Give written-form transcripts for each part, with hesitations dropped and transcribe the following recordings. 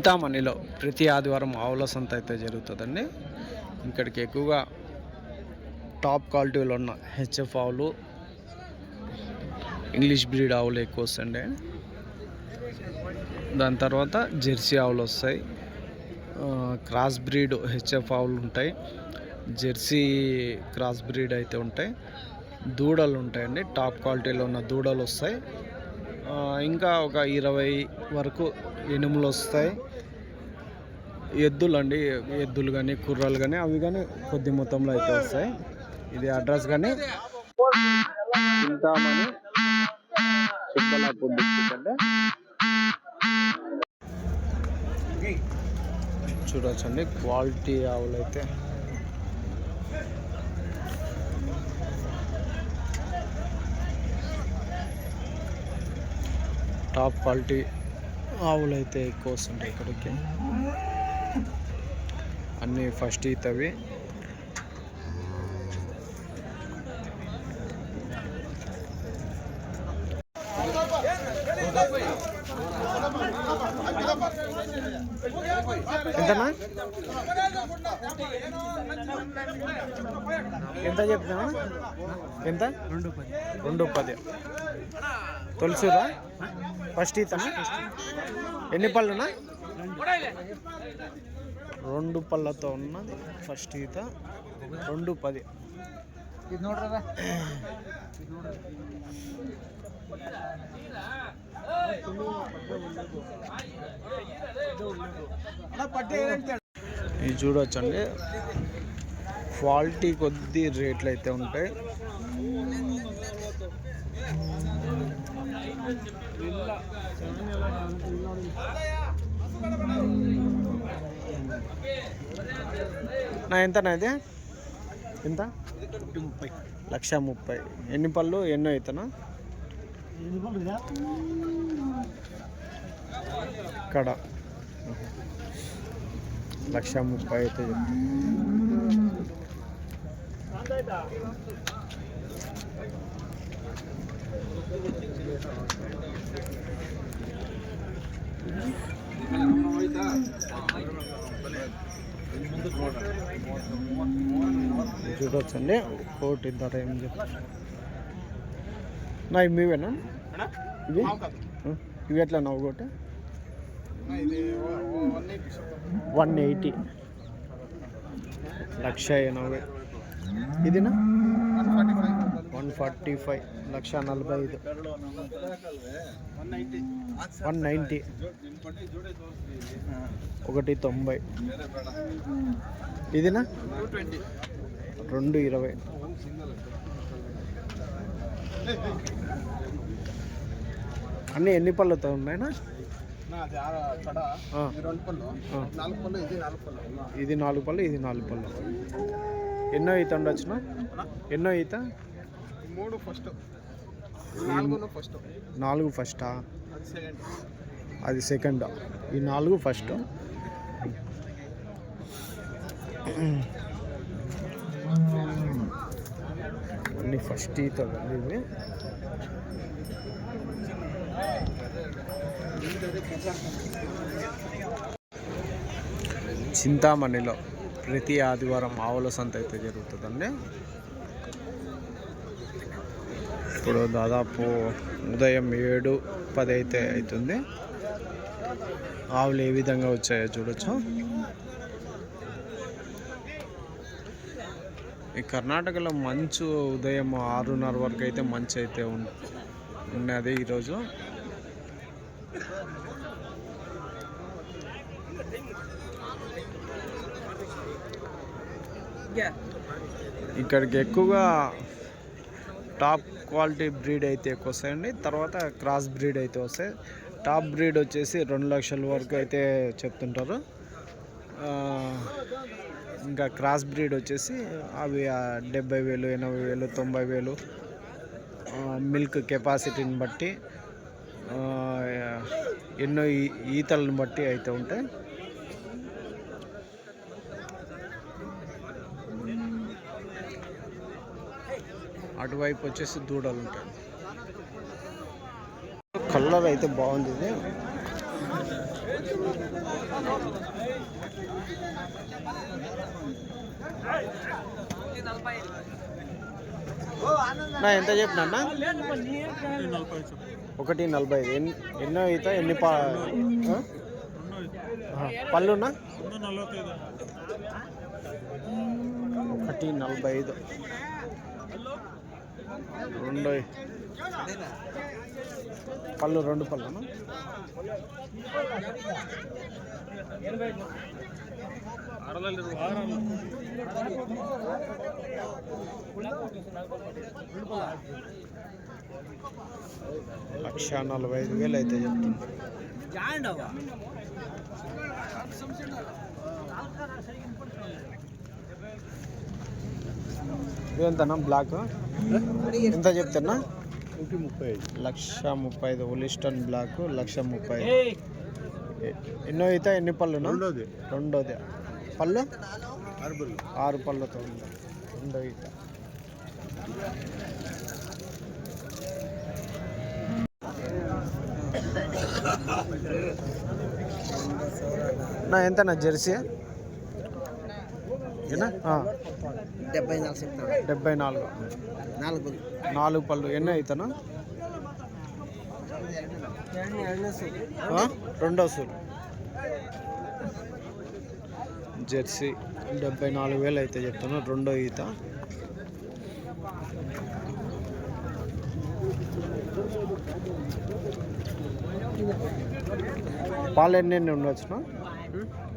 చింతామణిలో ప్రతి ఆదివారం ఆవుల సంత అయితే జరుగుతుందండి. ఇక్కడికి ఎక్కువగా టాప్ క్వాలిటీలో ఉన్న హెచ్ఎఫ్ ఆవులు, ఇంగ్లీష్ బ్రీడ్ ఆవులు ఎక్కువ వస్తాయండి. దాని తర్వాత జెర్సీ ఆవులు వస్తాయి, క్రాస్ బ్రీడ్ హెచ్ఎఫ్ ఆవులు ఉంటాయి, జెర్సీ క్రాస్ బ్రీడ్ అయితే ఉంటాయి, దూడలు ఉంటాయండి. టాప్ క్వాలిటీలో ఉన్న దూడలు వస్తాయి. ఇంకా ఒక 20 వరకు ఎనుములు వస్తాయి. ఎద్దులు అండి, ఎద్దులు కానీ కుర్రాలు కానీ అవి కానీ కొద్ది మొత్తంలో అయితే వస్తాయి. ఇది అడ్రస్ కానీ చింతామణి చిక్కలాపూర్ డిస్ట్రిక్ట్ అండి. చూడొచ్చండి క్వాలిటీ ఆవులు అయితే. టాప్ క్వాలిటీ ఆవులు అయితే ఎక్కువ వస్తుంటాయి ఇక్కడికి. అన్నీ ఫస్ట్ ఈతవి. ఎంతనా? ఎంత చెప్తున్నా? ఎంత? 210. తొలసిరా ఫస్ట్ ఈతనా? ఎన్ని పళ్ళునా? 2 పళ్ళతో ఉన్నది ఫస్ట్ ఈత. 210. ఇది చూడొచ్చండి, క్వాలిటీ కొద్ది రేట్లు అయితే ఉంటాయి. నా ఎంతనా ఇది? ఎంత? 1,30,000. ఎన్ని పళ్ళు ఎన్నో అవుతానా? ఇక్కడ 1,30,000 అయితే చూడొచ్చండి. కోటి ధర ఏం చెప్తారు నా? ఇవేనా ఇవి? ఇవి ఎట్లా నా ఒకటి? 180. 1,80,000. ఇదినా 145. 1,45,000. 190. 190. ఇదినా 220. అన్నీ ఎన్ని పళ్ళతో ఉన్నాయినా? ఇది 4 పళ్ళు, ఇది 4 పళ్ళు. ఎన్నో ఈత ఉండొచ్చునా? ఎన్నో ఈత? 3 ఫస్ట్. 4 ఫస్టా? అది సెకండ్. ఈ 4 ఫస్ట్. అన్నీ ఫస్ట్ ఈత ఇవి. చింతామణిలో ప్రతి ఆదివారం ఆవుల సంత అయితే జరుగుతుందండి. ఇప్పుడు దాదాపు ఉదయం 7-10 అయితే అవుతుంది. ఆవులు ఏ విధంగా వచ్చాయో చూడొచ్చు. ఈ కర్ణాటకలో మంచు ఉదయం 6:30 వరకు అయితే మంచు అయితే ఉన్నది ఈరోజు. ఇక్కడికి ఎక్కువగా టాప్ క్వాలిటీ బ్రీడ్ అయితే ఎక్కువ వస్తాయండి. తర్వాత క్రాస్ బ్రీడ్ అయితే వస్తాయి. టాప్ బ్రీడ్ వచ్చేసి 2 లక్షల వరకు అయితే చెప్తుంటారు. ఇంకా క్రాస్ బ్రీడ్ వచ్చేసి అవి 70,000, 80,000, 90,000 మిల్క్ కెపాసిటీని బట్టి, ఎన్నో ఈతలను బట్టి అయితే ఉంటాయి. అటువైపు వచ్చేసి దూడలు ఉంటాయి. కలర్ అయితే బాగుంది ఇది. నా ఎంత చెప్పినా 1.45. ఎన్నో ఈత ఎన్ని పళ్ళున్నా 1.45. రెండో పళ్ళు 2 పళ్ళునా. లక్ష 45,000 అయితే చెప్తుంది. ఎంతనా బ్లాక్ ఎంత చెప్తున్నా? 1,35,000. ఒలిస్టన్ బ్లాక్ 1,30,000. ఎన్నో అయితే ఎన్ని పళ్ళునా? రెండోది. పళ్ళు 6 పళ్ళతో ఉంది. రెండో ఈత. నా ఎంతనా జెర్సీ? 74. 4 పళ్ళు. ఎన్నో అవుతానా? రెండో సూలు. జెర్సీ 74,000 అయితే చెప్తాను. రెండో ఈత. పాలు ఎన్ని ఉండొచ్చునా?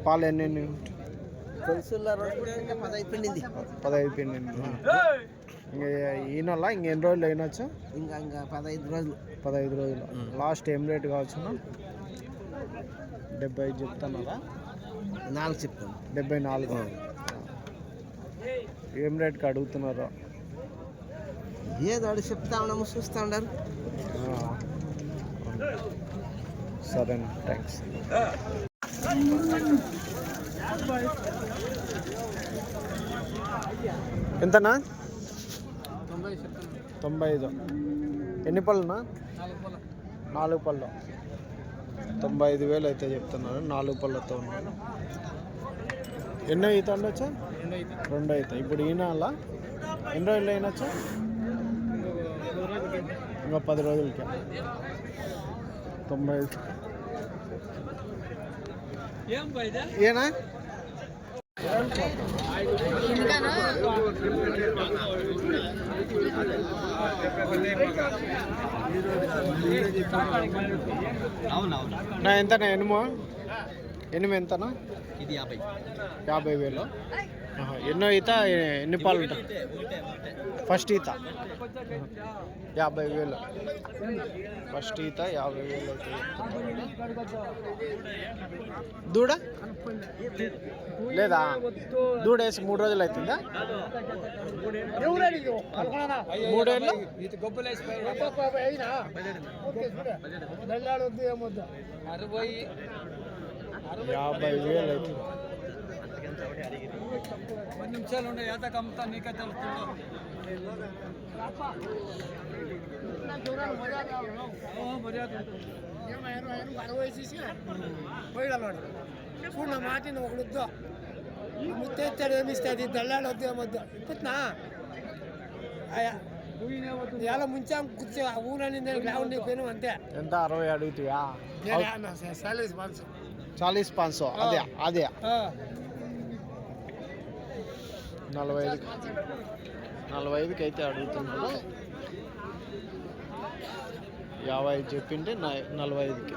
పాలు ఎన్ని? 15 పిండింది. ఇంకా ఈయనలా ఇంకెన్ని రోజులు అయినొచ్చు? ఇంకా 15 రోజులు. లాస్ట్ ఏం రేట్ కావచ్చునా? 75 చెప్తున్నారా? 4 చెప్తాను. 74. ఏం రేట్కి అడుగుతున్నారో? ఏదో అడుగు చెప్తా ఉన్నాము, చూస్తూ ఉన్నారు. సరే, థ్యాంక్స్. ఎంతనా? 95. ఎన్ని పళ్ళునా? 4 పళ్ళు. 95,000 అయితే చెప్తున్నారు. 4 పళ్ళతో ఉన్నాను. ఎన్నో ఈత ఉండొచ్చా? రెండో ఈత. ఇప్పుడు ఈయన అలా ఎన్ని రోజులు అయినొచ్చా? ఇంకా 10 రోజులకి. 90. ఏనా? నా ఎంతనా? ఎనిమిది ఎంతనా? ఇది 50,000. ఎన్నో ఈత ఎన్ని పాలు ఉంటాయి? ఫస్ట్ ఈత 50,000. ఫస్ట్ ఈత 50,000 అయితే. దూడ లేదా? దూడ వేసి 3 రోజులు అవుతుందా? 3 ఏళ్ళు. 50,000 అవుతుంది. 10 నిమిషాలు ఉండే ఏతకు అమ్ముతా నీకే తెలుస్తుందో. చూడ మాట ఒకడుద్దో ముత్తేస్తాడు, ఏమిస్తుంది దళ్ళాడు వద్దు ఏమొద్దు ఇప్పుతున్నా ఎలా ముంచా కూర్చో ఊరని గ్రౌండ్ పోయినాం అంతే. ఎంత? 60 అడుగుతాయా? 40-500. అదే 45కి అయితే అడుగుతున్నాడు. 50 చెప్పింటే 45కి.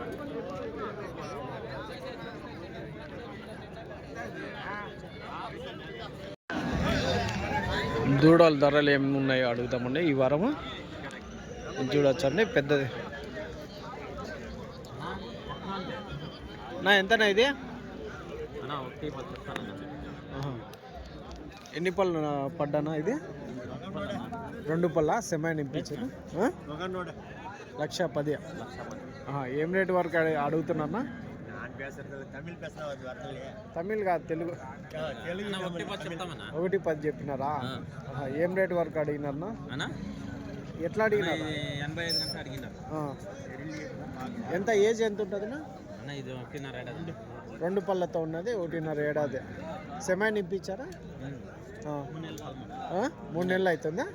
దూడల ధరలు ఏమి ఉన్నాయో అడుగుతామండి ఈ వారము. చూడొచ్చండి పెద్దది. నా ఎంతనా ఇది? ఎన్ని పళ్ళు పడ్డానా ఇది? 2 పళ్ళ సెమైన్ నింపించారు. 1,10,000. ఏం రేటు వరకు అడుగుతున్నా? తమిళ్ కాదు, తెలుగు. 1,10 చెప్పినారా? ఏం రేటు వరకు అడిగినారన్నా? ఎట్లా అడిగినారు? 85 ఎంత ఏజ్ ఎంత ఉంటుందినా? ఇది 1.5 ఏడాది. 2 పళ్ళతో ఉన్నది 1.5 ఏడాది. సెమైన్ ఇప్పించారా? 3 నెలలు అవుతుందా?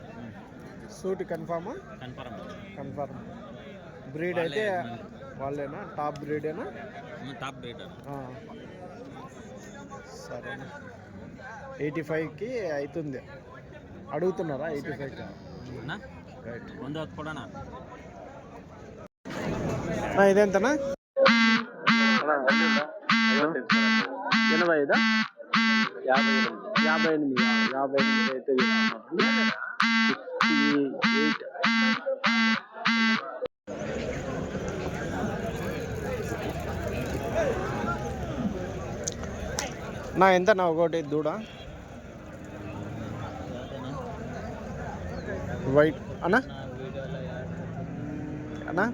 సూట్ కన్ఫామా? కన్ఫర్మ్. బ్రీడ్ అయితే వాళ్ళేనా? టాప్ బ్రీడేనా? Top breed. సరే, 85కి అవుతుంది. అడుగుతున్నారా 85కి? రైట్. ఇదెంతనా? 85? 58 అయితే ఎంతనా ఒకటి దూడ? వైట్ అన్నా అన్నా?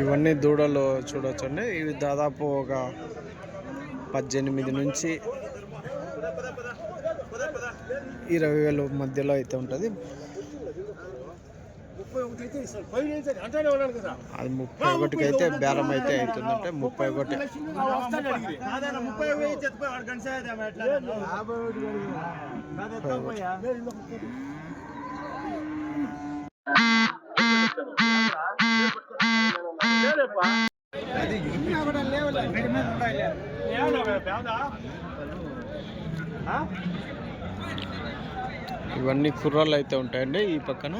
ఇవన్నీ దూడలు చూడొచ్చండి. ఇవి దాదాపు ఒక 18 నుంచి 20,000 మధ్యలో అయితే ఉంటుంది. అది 31కి అయితే బేరం అయితే అవుతుందంటే 31. ఇవన్నీ కుర్రాళ్ళు అయితే ఉంటాయండి. ఈ పక్కన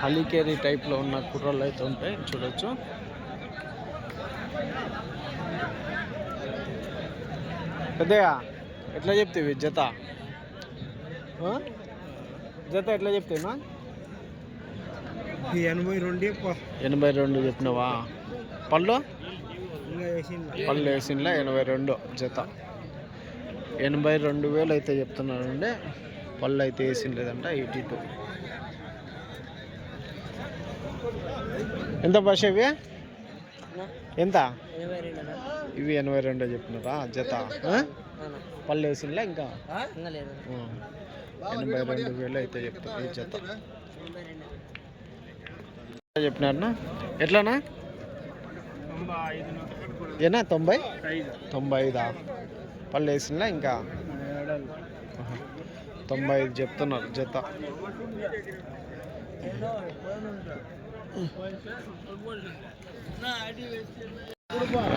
హలీకేరీ టైప్లో ఉన్న కుర్రాళ్ళు అయితే ఉంటాయి, చూడొచ్చు. పెద్దగా ఎట్లా చెప్తావి జత? జత ఎట్లా చెప్తావా? 82 చెప్పినావా? పళ్ళు వేసిండ్లా 82 జత. 82,000 అయితే చెప్తున్నానండి. పళ్ళు అయితే వేసిండ్లేదంట. 82. ఎంత భాష ఇవి? ఎంత? ఇవి 82 చెప్పినారా జత? పళ్ళు వేసిండ్లా ఇంకా? 82,000 అయితే చెప్తారు ఈ జత. చెప్పినారనా? ఎట్లానా? ఏనా 95? పళ్ళు వేసిండ్లా ఇంకా? 95 చెప్తున్నారు జత.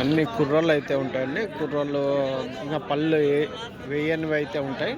అన్ని కుర్రాళ్ళు అయితే ఉంటాయండి. కుర్రాళ్ళు ఇంకా పళ్ళు వేయనివి అయితే ఉంటాయి.